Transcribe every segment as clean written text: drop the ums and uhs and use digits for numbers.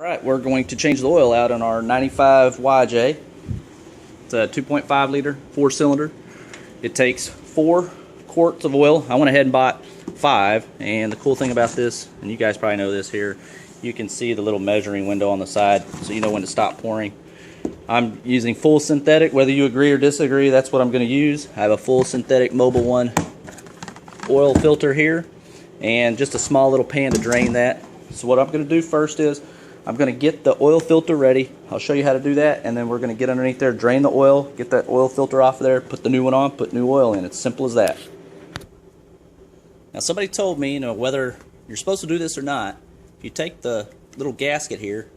Alright, we're going to change the oil out on our 95 YJ. It's a 2.5 liter, 4-cylinder. It takes 4 quarts of oil. I went ahead and bought 5, and the cool thing about this, and you guys probably know this here, you can see the little measuring window on the side so you know when to stop pouring. I'm using full synthetic. Whether you agree or disagree, that's what I'm going to use. I have a full synthetic Mobil 1 oil filter here and just a small little pan to drain that. So what I'm going to do first is I'm going to get the oil filter ready. I'll show you how to do that, and then we're going to get underneath there, drain the oil, get that oil filter off of there, put the new one on, put new oil in. It's simple as that. Now somebody told me, whether you're supposed to do this or not, if you take the little gasket here,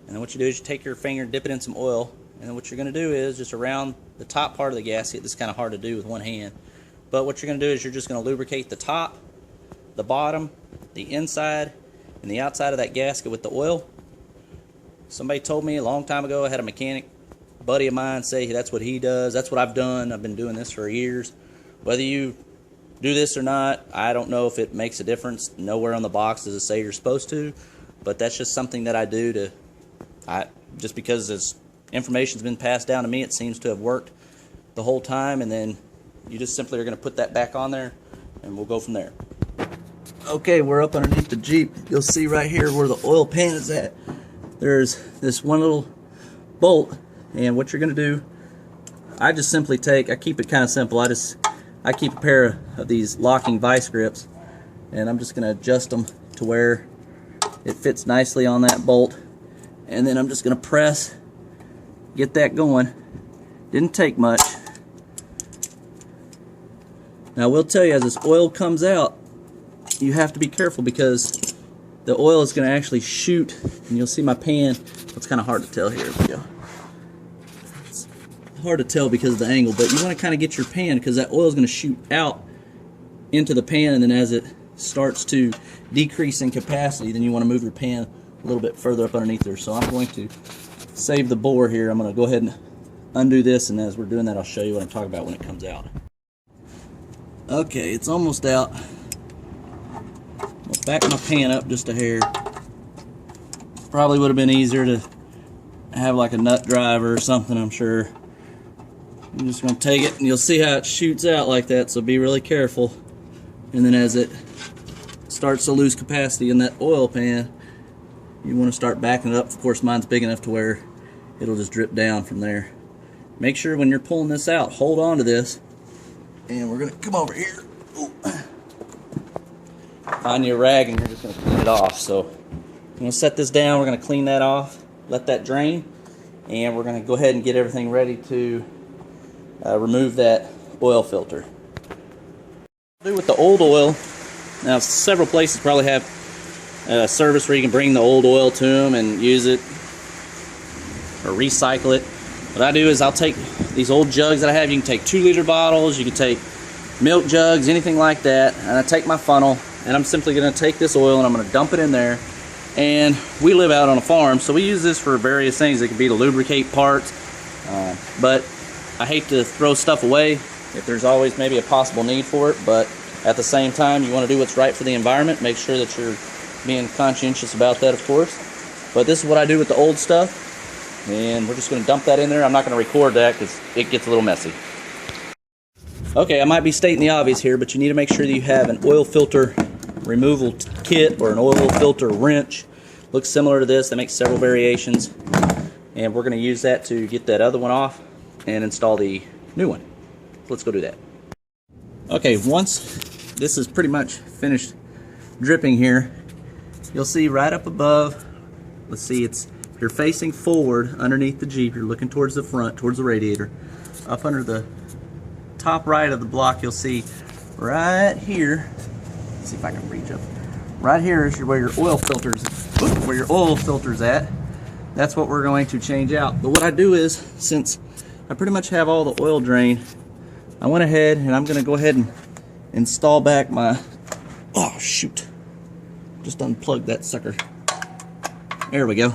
and then what you do is you take your finger and dip it in some oil, and then what you're going to do is just around the top part of the gasket. This is kind of hard to do with one hand, but what you're going to do is you're just going to lubricate the top, the bottom, the inside, and the outside of that gasket with the oil. Somebody told me a long time ago, I had a mechanic buddy of mine say that's what he does. That's what I've done. I've been doing this for years. Whether you do this or not, I don't know if it makes a difference. Nowhere on the box does it say you're supposed to, but that's just something that I do just because this information's been passed down to me. It seems to have worked the whole time, and then you just simply are going to put that back on there, and we'll go from there. Okay, we're up underneath the Jeep. You'll see right here where the oil pan is at. There's this one little bolt, and what you're going to do, I just simply I keep it kind of simple. I keep a pair of these locking vice grips, and I'm just going to adjust them to where it fits nicely on that bolt, and then I'm just going to press, get that going. Didn't take much. Now I will tell you, as this oil comes out, you have to be careful because the oil is going to actually shoot, and you'll see my pan. It's kind of hard to tell here. Here we go. It's hard to tell because of the angle, but you want to kind of get your pan because that oil is going to shoot out into the pan, and then as it starts to decrease in capacity, then you want to move your pan a little bit further up underneath there. So I'm going to save the bore here. I'm going to go ahead and undo this, and as we're doing that, I'll show you what I'm talking about when it comes out. Okay, it's almost out. Back my pan up just a hair. Probably would have been easier to have like a nut driver or something, I'm sure. I'm just going to take it, and you'll see how it shoots out like that, so be really careful. And then as it starts to lose capacity in that oil pan, you want to start backing it up. Of course, mine's big enough to where it'll just drip down from there. Make sure when you're pulling this out, hold on to this, and we're going to come over here. Ooh. Find your rag, and you're just going to clean it off. So I'm going to set this down. We're going to clean that off, let that drain, and we're going to go ahead and get everything ready to remove that oil filter. Do with the old oil. Now, several places probably have a service where you can bring the old oil to them and use it or recycle it. What I do is I'll take these old jugs that I have. You can take 2-liter bottles, you can take milk jugs, anything like that, and I take my funnel, and I'm simply going to take this oil and I'm going to dump it in there. And we live out on a farm, so we use this for various things. It could be to lubricate parts, but I hate to throw stuff away if there's always maybe a possible need for it, but at the same time you want to do what's right for the environment. Make sure that you're being conscientious about that, of course. But this is what I do with the old stuff, and we're just going to dump that in there. I'm not going to record that because it gets a little messy. Okay, I might be stating the obvious here, but you need to make sure that you have an oil filter removal kit or an oil filter wrench. Looks similar to this. They make several variations, and we're going to use that to get that other one off and install the new one. Let's go do that. Okay, once this is pretty much finished dripping here, you'll see right up above, let's see, you're facing forward underneath the Jeep. You're looking towards the front, towards the radiator. Up under the top right of the block, you'll see right here, let's see if I can reach up, right here is where your oil filters at. That's what we're going to change out. But what I do is, since I pretty much have all the oil drained, I went ahead and I'm going to go ahead and install back my, oh shoot, just unplugged that sucker. There we go.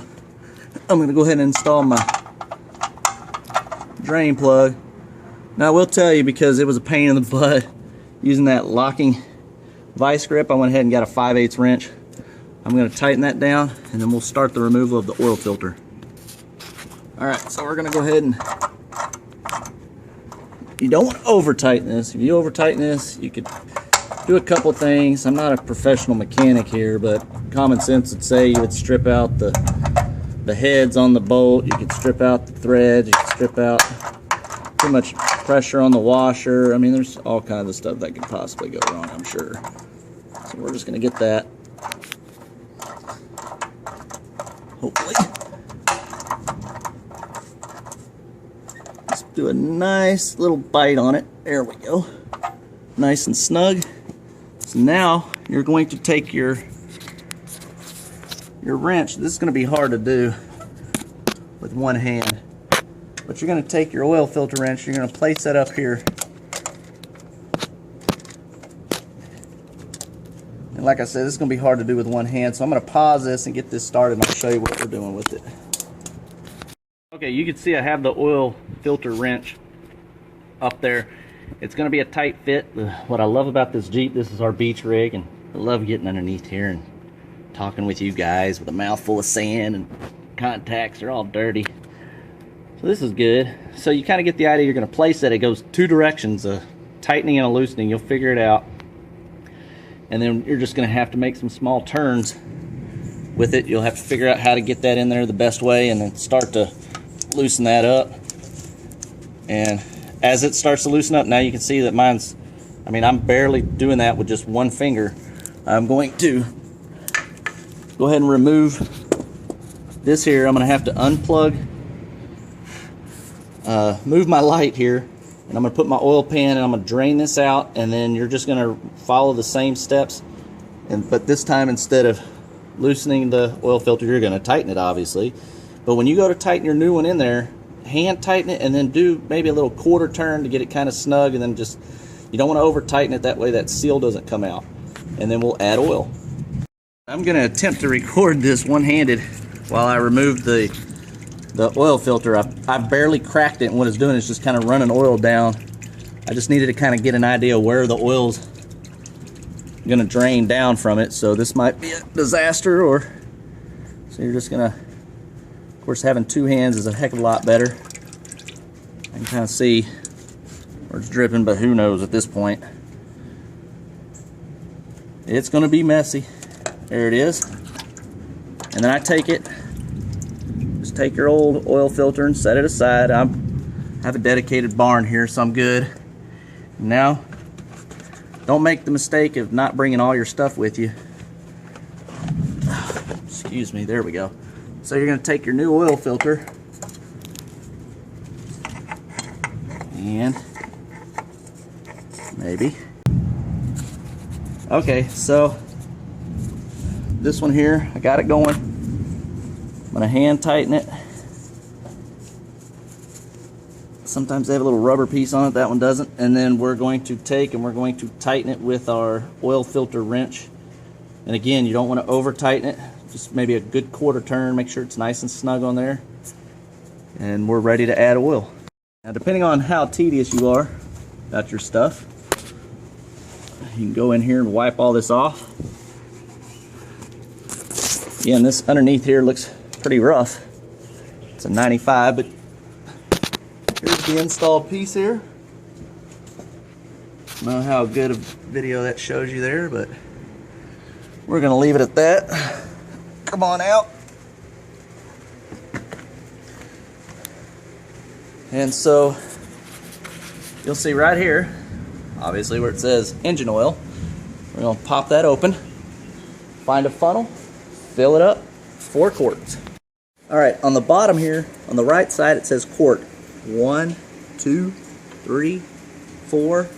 I'm going to go ahead and install my drain plug. Now I will tell you, because it was a pain in the butt using that locking vice grip, I went ahead and got a 5/8 wrench. I'm going to tighten that down, and then we'll start the removal of the oil filter. Alright, so we're going to go ahead and, you don't want to over tighten this. If you over tighten this, you could do a couple things. I'm not a professional mechanic here, but common sense would say you would strip out the heads on the bolt, you could strip out the threads, you could strip out too much pressure on the washer. I mean, there's all kinds of stuff that could possibly go wrong, I'm sure. So we're just going to get that, hopefully. Let's do a nice little bite on it. There we go. Nice and snug. So now you're going to take your wrench. This is going to be hard to do with one hand, but you're going to take your oil filter wrench, you're going to place that up here, and like I said, this is going to be hard to do with one hand, so I'm going to pause this and get this started, and I'll show you what we're doing with it. Okay, you can see I have the oil filter wrench up there. It's going to be a tight fit. What I love about this Jeep, this is our beach rig, and I love getting underneath here and talking with you guys with a mouthful of sand, and contacts are all dirty. So this is good. So you kind of get the idea. You're going to place it. It goes two directions, a tightening and a loosening. You'll figure it out. And then you're just going to have to make some small turns with it. You'll have to figure out how to get that in there the best way, and then start to loosen that up. And as it starts to loosen up, now you can see that mine's, I mean, I'm barely doing that with just one finger. I'm going to go ahead and remove this here. I'm going to have to unplug, move my light here, and I'm going to put my oil pan and I'm going to drain this out, and then you're just going to follow the same steps, but this time instead of loosening the oil filter, you're going to tighten it, obviously. But when you go to tighten your new one in there, hand tighten it, and then do maybe a little quarter turn to get it kind of snug, and then just, you don't want to over tighten it, that way that seal doesn't come out. And then we'll add oil. I'm going to attempt to record this one-handed while I remove the oil filter. I've barely cracked it, and what it's doing is just kind of running oil down. I just needed to kind of get an idea where the oil's going to drain down from it, so this might be a disaster. Or so you're just going to, of course, having two hands is a heck of a lot better. I can kind of see where it's dripping, but who knows at this point. It's going to be messy. There it is. And then I take it, just take your old oil filter and set it aside. I have a dedicated barn here, so I'm good. Now, don't make the mistake of not bringing all your stuff with you. Excuse me, there we go. So you're going to take your new oil filter and maybe. Okay, so this one here, I got it going. I'm going to hand tighten it. Sometimes they have a little rubber piece on it, that one doesn't. And then we're going to take and we're going to tighten it with our oil filter wrench. And again, you don't want to over tighten it, just maybe a good quarter turn, make sure it's nice and snug on there. And we're ready to add oil. Now, depending on how tedious you are about your stuff, you can go in here and wipe all this off. Again, this underneath here looks pretty rough. It's a 95, but here's the installed piece here. I don't know how good a video that shows you there, but we're going to leave it at that. Come on out. And so you'll see right here, obviously where it says engine oil, we're going to pop that open, find a funnel, fill it up, 4 quarts. Alright, on the bottom here, on the right side, it says quart. 1, 2, 3, 4,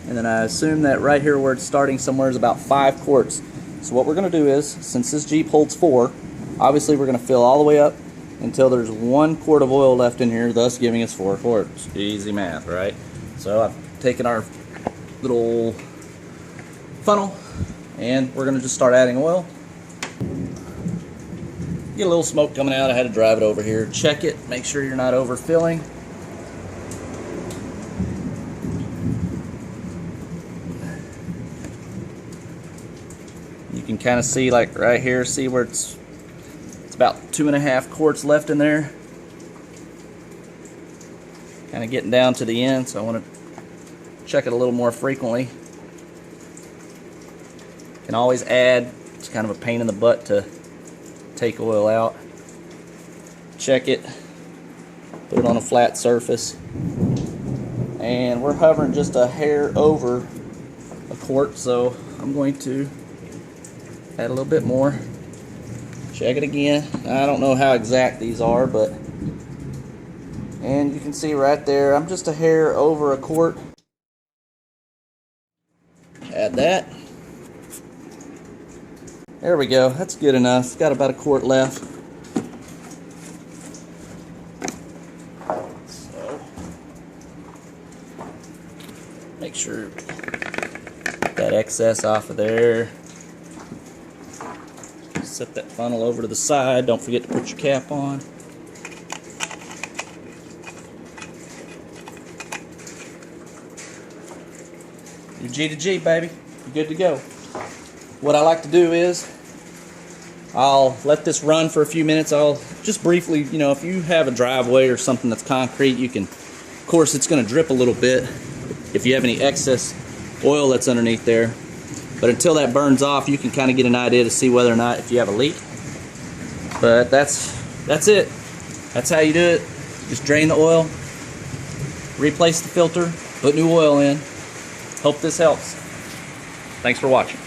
and then I assume that right here where it's starting somewhere is about 5 quarts. So what we're going to do is, since this Jeep holds 4, obviously we're going to fill all the way up until there's 1 quart of oil left in here, thus giving us 4 quarts. Easy math, right? So I've taken our little funnel and we're going to just start adding oil. Get a little smoke coming out. I had to drive it over here. Check it. Make sure you're not overfilling. You can kind of see, like right here, see where it's about 2.5 quarts left in there. Kind of getting down to the end, so I want to check it a little more frequently. Can always add. It's kind of a pain in the butt to take oil out. Check it. Put it on a flat surface. And we're hovering just a hair over a quart, so I'm going to add a little bit more. Check it again. I don't know how exact these are, but and you can see right there, I'm just a hair over a quart. Add that. There we go. That's good enough. Got about a quart left. So make sure that excess off of there. Set that funnel over to the side. Don't forget to put your cap on. You're G to G, baby. You're good to go. What I like to do is I'll let this run for a few minutes. I'll just briefly, you know, if you have a driveway or something that's concrete, you can, of course, it's going to drip a little bit if you have any excess oil that's underneath there. But until that burns off, you can kind of get an idea to see whether or not if you have a leak. But that's it. That's how you do it. Just drain the oil, replace the filter, put new oil in. Hope this helps. Thanks for watching.